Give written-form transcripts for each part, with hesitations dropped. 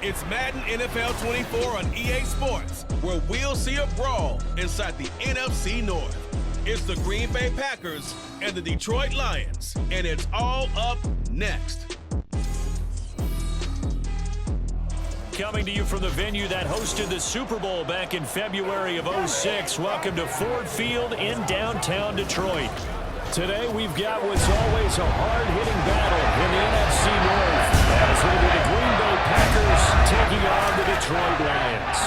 It's Madden NFL 24 on EA Sports, where we'll see a brawl inside the NFC North. It's the Green Bay Packers and the Detroit Lions, and it's all up next. Coming to you from the venue that hosted the Super Bowl back in February of '06. Welcome to Ford Field in downtown Detroit. Today we've got what's always a hard-hitting battle in the NFC North, as it'll be the Green Bay Packers taking on the Detroit Lions.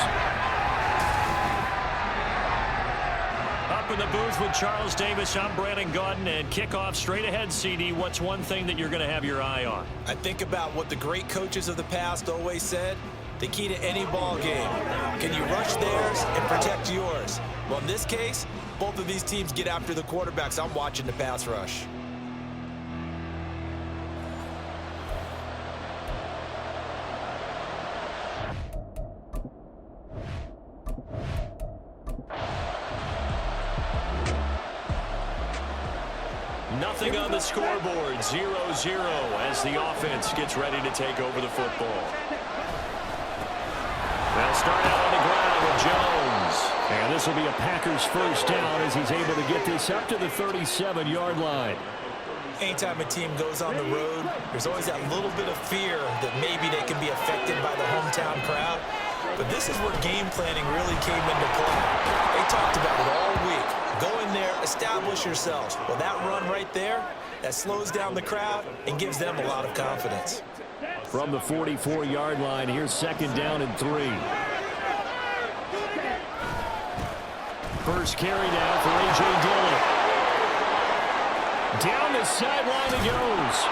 Up in the booth with Charles Davis, I'm Brandon Gaudin, and kickoff straight ahead, CD. What's one thing that you're going to have your eye on? I think about what the great coaches of the past always said. The key to any ball game. Can you rush theirs and protect yours? Well, in this case, both of these teams get after the quarterbacks. I'm watching the pass rush. Nothing on the scoreboard, 0-0 as the offense gets ready to take over the football. They'll start out on the ground with Jones. And this will be a Packers first down as he's able to get this up to the 37-yard line. Anytime a team goes on the road, there's always that little bit of fear that maybe they can be affected by the hometown crowd. But this is where game planning really came into play. They talked about it all week. Go in there, establish yourselves. Well, that run right there, that slows down the crowd and gives them a lot of confidence. From the 44-yard line, here's second down and 3. First carry down for A.J. Dillon. Down the sideline he goes.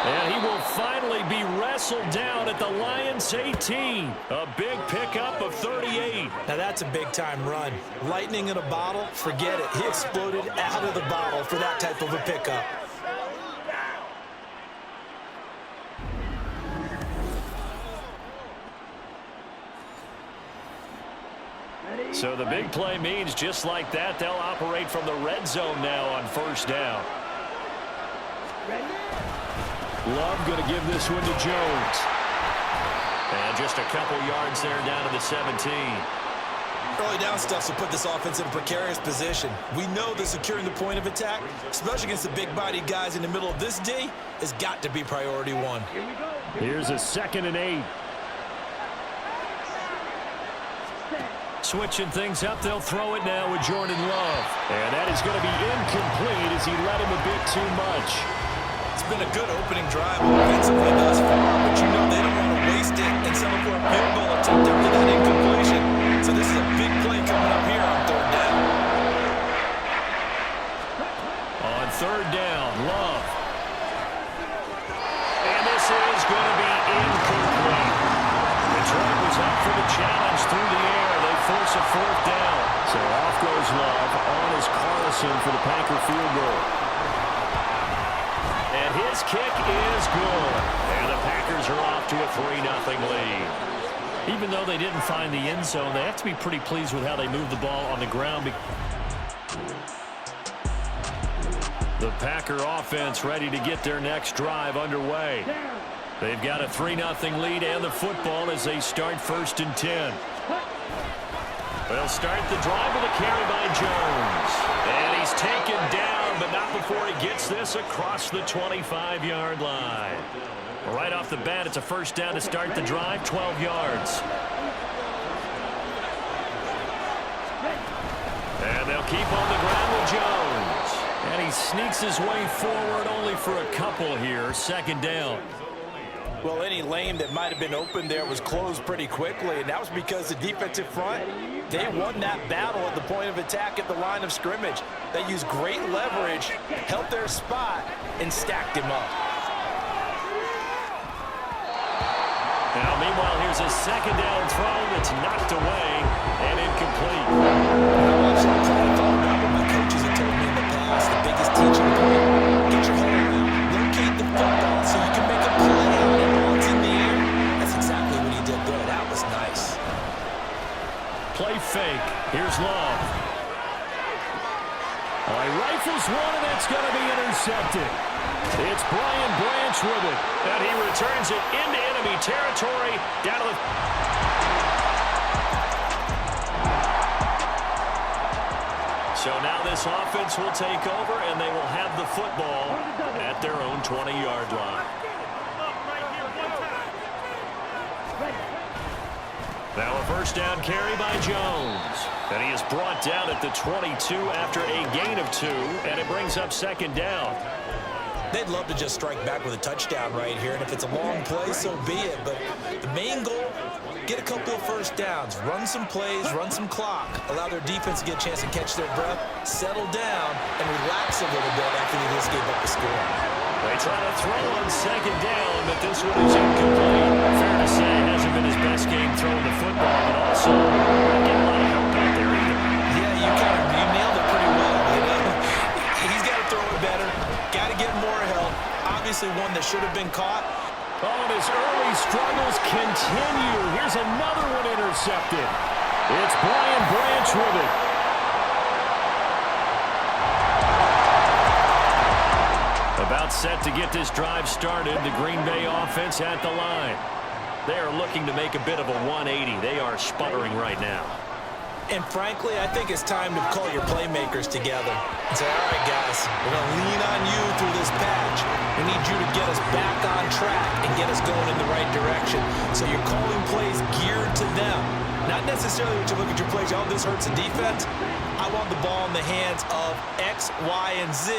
And he will finally be wrestled down at the Lions' 18. A big pickup of 38. Now that's a big-time run. Lightning in a bottle, forget it. He exploded out of the bottle for that type of a pickup. So the big play means just like that, they'll operate from the red zone now on first down. Love going to give this one to Jones. And just a couple yards there down to the 17. Early down stuff to put this offense in a precarious position. We know that securing the point of attack, especially against the big-bodied guys in the middle of this D, has got to be priority one. Here's a 2nd and 8. Switching things up, they'll throw it now with Jordan Love. And that is going to be incomplete as he led him a bit too much. It's been a good opening drive offensively thus far, but you know they don't want to waste it and settle for a field goal attempt after that incompletion. So this is a big play coming up here on third down. On third down, Love. And this is going to be incomplete. Detroit was up for the challenge through the air. They force a fourth down. So off goes Love. On is Carlson for the Packer field goal. And his kick is good. And the Packers are off to a 3-0 lead. Even though they didn't find the end zone, they have to be pretty pleased with how they moved the ball on the ground. The Packer offense ready to get their next drive underway. They've got a 3-0 lead and the football as they start 1st and 10. They'll start the drive with a carry by Jones. And he's taken down, but not before he gets this across the 25-yard line. Right off the bat, it's a first down to start the drive, 12 yards. And they'll keep on the ground with Jones. And he sneaks his way forward only for a couple here, 2nd down. Well, any lane that might have been open there was closed pretty quickly, and that was because the defensive front, they won that battle at the point of attack at the line of scrimmage. They used great leverage, held their spot, and stacked him up. Now, meanwhile, here's a 2nd down throw that's knocked away and incomplete. I've thought about what my coaches have told me in the past. The biggest teaching point, get your head around, locate the football so you can make a play out of it while it's in the air. That's exactly what he did there. That was nice. Play fake. Here's Love. He rifles one, and that's going to be intercepted. It's Brian Branch with it, and he returns it into enemy territory, down to the... So now this offense will take over, and they will have the football at their own 20-yard line. Now a first down carry by Jones. And he is brought down at the 22 after a gain of 2, and it brings up second down. They'd love to just strike back with a touchdown right here, and if it's a long play, so be it. But the main goal, get a couple of first downs, run some plays, run some clock, allow their defense to get a chance to catch their breath, settle down, and relax a little bit after they just gave up the score. They try to throw on second down, but this one is incomplete. Fair to say, it hasn't been his best game throwing the football, but also not getting a lot of help out there either. Yeah, you nailed it pretty well. He's got to throw it better, got to get more help. Obviously one that should have been caught. Oh, and his early struggles continue. Here's another one intercepted. It's Brian Branch with it. About set to get this drive started, the Green Bay offense at the line. They are looking to make a bit of a 180. They are sputtering right now. And frankly, I think it's time to call your playmakers together and say, all right, guys, we're going to lean on you through this patch. We need you to get us back on track and get us going in the right direction. So you're calling plays geared to them. Not necessarily when you look at your plays, oh, this hurts the defense. I want the ball in the hands of X, Y, and Z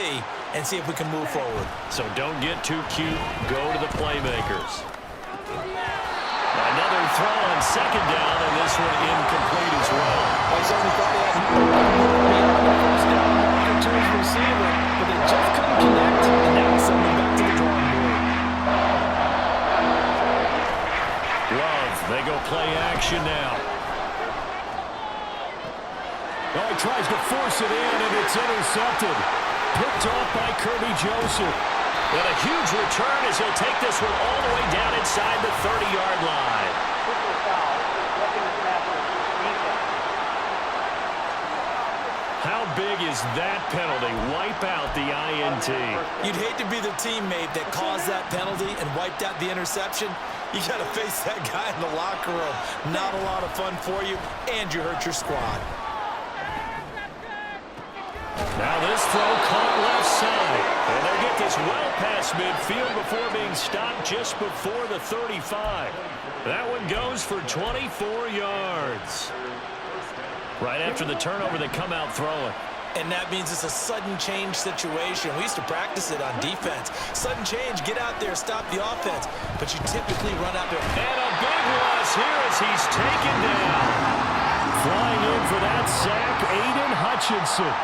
and see if we can move forward. So don't get too cute. Go to the playmakers. Another throw on second down, and this one incomplete as well. I certainly thought they had the first down marker to his receiver, but they just couldn't connect, and now it's sending back to the drawing board. Love, they go play action now. Oh, he tries to force it in, and it's intercepted. Picked off by Kirby Joseph. And a huge return as he'll take this one all the way down inside the 30-yard line. How big is that penalty? Wipe out the INT. You'd hate to be the teammate that caused that penalty and wiped out the interception. You got to face that guy in the locker room. Not a lot of fun for you, and you hurt your squad. Now this throw caught left side. And they get this well past midfield before being stopped just before the 35. That one goes for 24 yards. Right after the turnover, they come out throwing. And that means it's a sudden change situation. We used to practice it on defense. Sudden change, get out there, stop the offense. But you typically run out there. And a big loss here as he's taken down. Flying in for that sack, Aiden Hutchinson.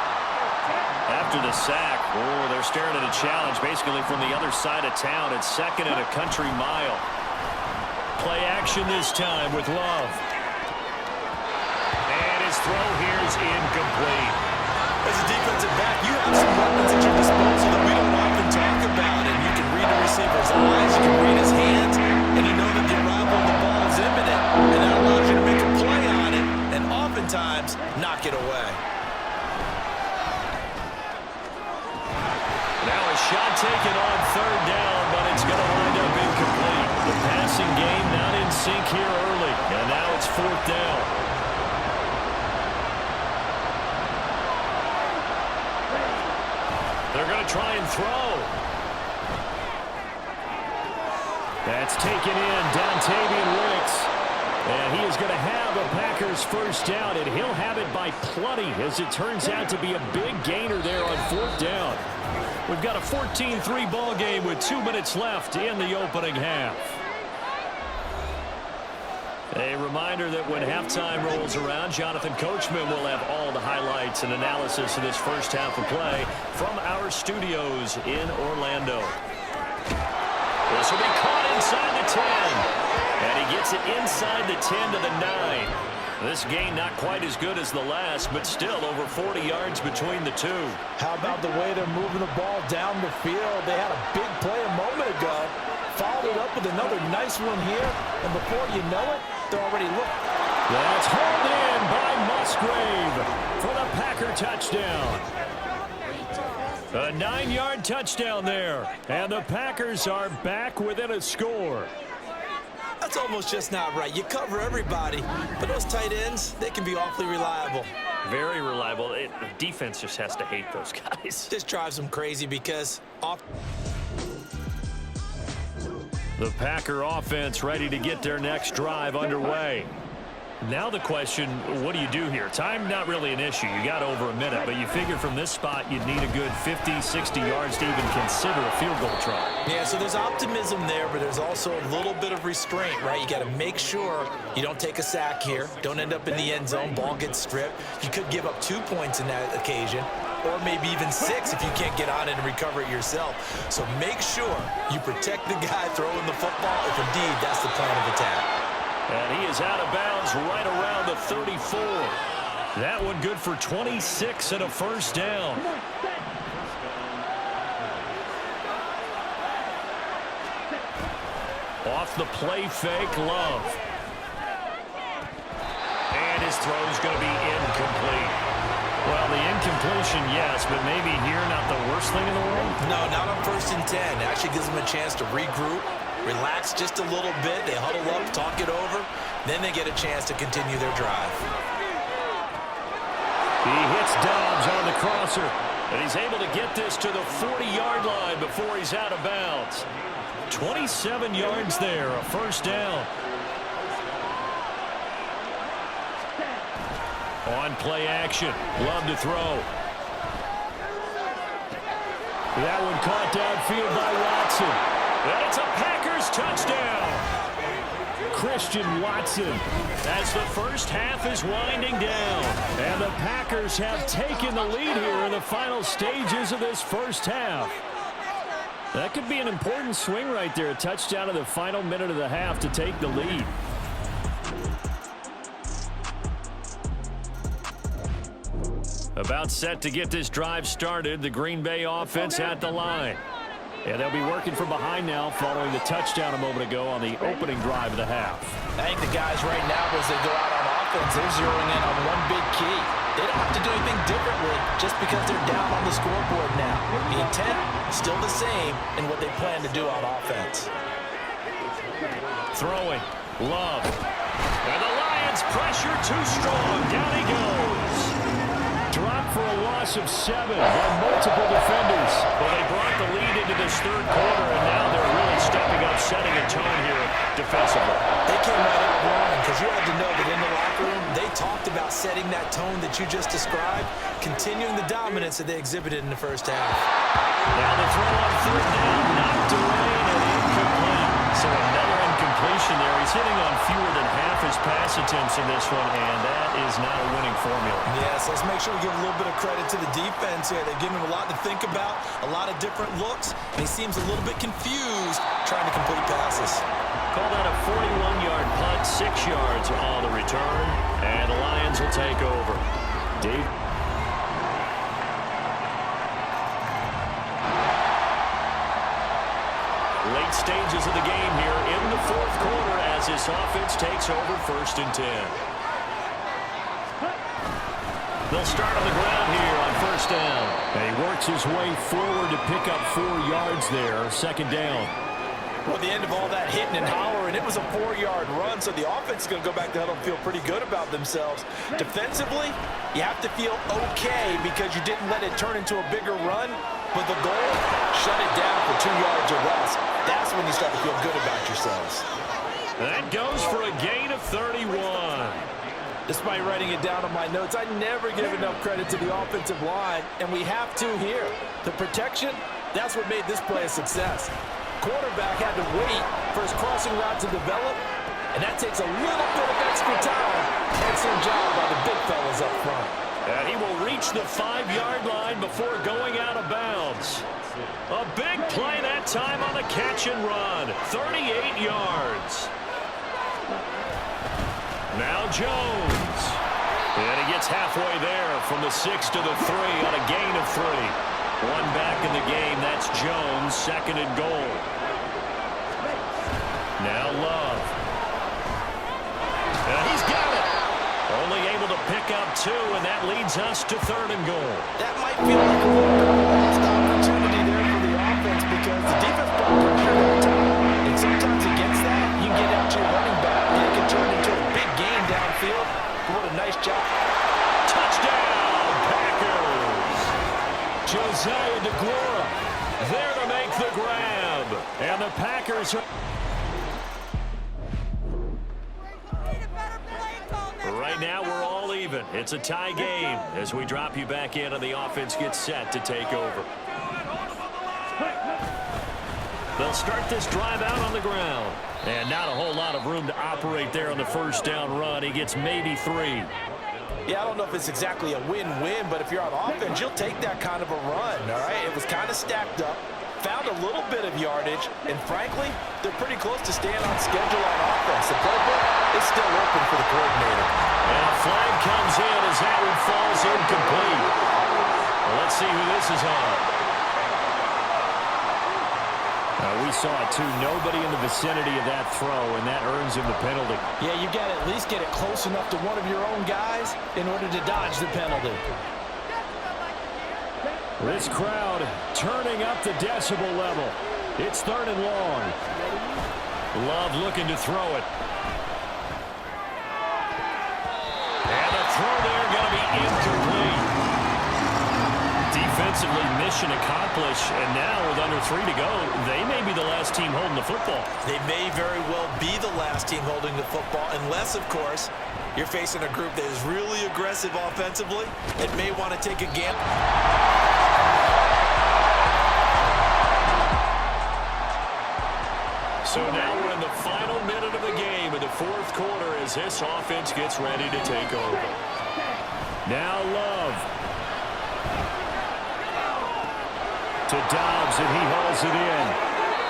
After the sack, oh, they're staring at a challenge basically from the other side of town. It's second and a country mile. Play action this time with Love. And his throw here is incomplete. As a defensive back, you have some weapons at your disposal that we don't often talk about. And you can read the receiver's eyes, you can read his hands, and you know that the arrival of the ball is imminent. And that allows you to make a play on it and oftentimes knock it away. Now a shot taken on third down, but it's going to wind up incomplete. The passing game not in sync here early, and now it's fourth down. They're going to try and throw. That's taken in, Dontavian Wicks. And he is going to have a Packers first down, and he'll have it by plenty as it turns out to be a big gainer there on fourth down. We've got a 14-3 ball game with 2 minutes left in the opening half. A reminder that when halftime rolls around, Jonathan Coachman will have all the highlights and analysis of this first half of play from our studios in Orlando. This will be caught inside the 10. And he gets it inside the 10 to the 9. This gain not quite as good as the last, but still over 40 yards between the two. How about the way they're moving the ball down the field? They had a big play a moment ago. Followed it up with another nice one here. And before you know it, they're already looking. That's hauled in by Musgrave for the Packer touchdown. A 9-yard touchdown there. And the Packers are back within a score. That's almost just not right. You cover everybody, but those tight ends, they can be awfully reliable. Very reliable. The defense just has to hate those guys. This drives them crazy because the Packer offense ready to get their next drive underway. Now the question, what do you do here? Time not really an issue. You got over a minute, but you figure from this spot you'd need a good 50, 60 yards to even consider a field goal try. Yeah, so there's optimism there, but there's also a little bit of restraint, right? You got to make sure you don't take a sack here. Don't end up in the end zone. Ball gets stripped. You could give up 2 points in that occasion, or maybe even 6 if you can't get on it and recover it yourself. So make sure you protect the guy throwing the football if indeed that's the plan of attack. And he is out of bounds right around the 34. That one good for 26 and a first down. Off the play fake, Love. And his throw's going to be incomplete. Well, the incompletion, yes, but maybe here not the worst thing in the world? No, not on 1st and 10. It actually gives them a chance to regroup, relax just a little bit. They huddle up, talk it over. Then they get a chance to continue their drive. He hits Dobbs on the crosser. And he's able to get this to the 40-yard line before he's out of bounds. 27 yards there, a first down. On play action. Love to throw. That one caught downfield by Watson. And it's a Packers touchdown. Christian Watson as the first half is winding down. And the Packers have taken the lead here in the final stages of this first half. That could be an important swing right there. A touchdown in the final minute of the half to take the lead. About set to get this drive started. The Green Bay offense at the line. And they'll be working from behind now following the touchdown a moment ago on the opening drive of the half. I think the guys right now, as they go out on offense, they're zeroing in on one big key. They don't have to do anything differently just because they're down on the scoreboard now. The intent still the same in what they plan to do on offense. Throwing. Love. And the Lions pressure too strong. Down he goes. Dropped for a loss of 7 by multiple defenders. Well, they brought the lead into this third quarter, and now they're really stepping up, setting a tone here defensively. They came right out wrong because you had to know that in the locker room, they talked about setting that tone that you just described, continuing the dominance that they exhibited in the first half. Now the throw on third down, knocked away and incomplete. So another incompletion there. He's hitting on fewer than half his pass attempts in this one, and that is not a winning formula. Yes, let's make sure we give a little bit of credit to the defense here. They've given him a lot to think about, a lot of different looks, and he seems a little bit confused trying to complete passes. Call that a 41-yard punt, 6 yards on the return, and the Lions will take over. Dave. Late stages of the game here in the fourth quarter as this offense takes over 1st and 10. They'll start on the ground here on 1st down. And he works his way forward to pick up 4 yards there, 2nd down. Well, the end of all that hitting and hollering, it was a 4-yard run, so the offense is going to go back to huddle and feel pretty good about themselves. Defensively, you have to feel okay because you didn't let it turn into a bigger run, but the goal, shut it down for 2 yards or less. That's when you start to feel good about yourselves. That goes for a gain of 31. Despite writing it down on my notes, I never give enough credit to the offensive line, and we have to here. The protection, that's what made this play a success. Quarterback had to wait for his crossing route to develop, and that takes a little bit of extra time. Excellent job by the big fellas up front. And he will reach the 5-yard line before going out of bounds. A big play that time on the catch and run. 38 yards. Now Jones. And he gets halfway there from the 6 to the 3 on a gain of 3. One back in the game. That's Jones, 2nd and goal. Now Love. And he's got it. Only able to pick up 2, and that leads us to 3rd and goal. That might feel like a little bit of a lost opportunity there for the offense because the defense brought pressure that time. And sometimes against that, you get out to your running back, and it can turn into a big gain downfield. What a nice job. Touchdown, Packers! Josiah DeGlora there to make the grab. And the Packers are... Right now, we're all even. It's a tie game as we drop you back in and the offense gets set to take over. They'll start this drive out on the ground. And not a whole lot of room to operate there on the first down run. He gets maybe 3. Yeah, I don't know if it's exactly a win-win, but if you're on offense, you'll take that kind of a run, all right? It was kind of stacked up. Found a little bit of yardage, and frankly, they're pretty close to staying on schedule on offense. The playbook is still open for the coordinator. And a flag comes in as that one falls incomplete. Well, let's see who this is on. We saw it too. Nobody in the vicinity of that throw, and that earns him the penalty. Yeah, you got to at least get it close enough to one of your own guys in order to dodge the penalty. This crowd turning up the decibel level. It's 3rd and long. Love looking to throw it. And the throw there going to be incomplete. Defensively, mission accomplished. And now with under 3 to go, they may be the last team holding the football. They may very well be the last team holding the football, unless, of course, you're facing a group that is really aggressive offensively and may want to take a gamble. So now we're in the final minute of the game in the 4th quarter as this offense gets ready to take over. Now Love. To Dobbs, and he hauls it in.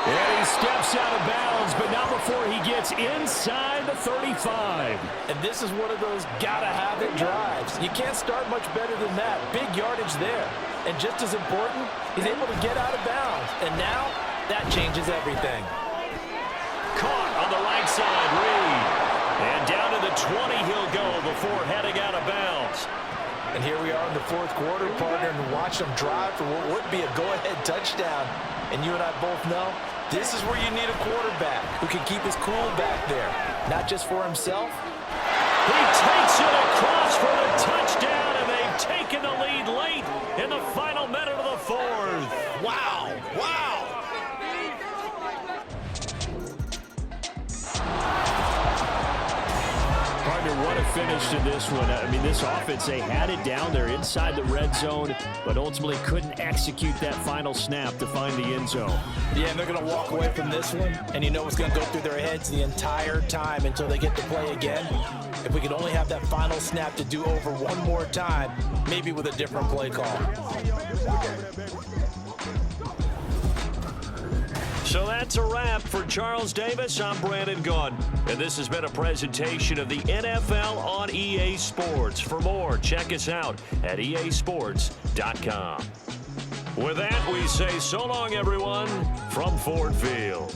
And he steps out of bounds, but not before he gets inside the 35. And this is one of those gotta-have-it drives. You can't start much better than that. Big yardage there. And just as important, he's able to get out of bounds. And now, that changes everything. Caught on the right side, Reed. And down to the 20 he'll go before heading out of bounds. And here we are in the 4th quarter, partner, and watch them drive for what would be a go-ahead touchdown. And you and I both know this is where you need a quarterback who can keep his cool back there, not just for himself. He takes it across for the touchdown, and they've taken the lead late in the final minute of the 4th. Wow, wow. Partner, what a finish to this one. I mean, this offense, they had it down there inside the red zone, but ultimately couldn't execute that final snap to find the end zone. Yeah, and they're going to walk away from this one, and you know what's going to go through their heads the entire time until they get to play again. If we could only have that final snap to do over one more time, maybe with a different play call. So that's a wrap for Charles Davis. I'm Brandon Gunn, and this has been a presentation of the NFL on EA Sports. For more, check us out at easports.com. With that, we say so long, everyone, from Ford Field.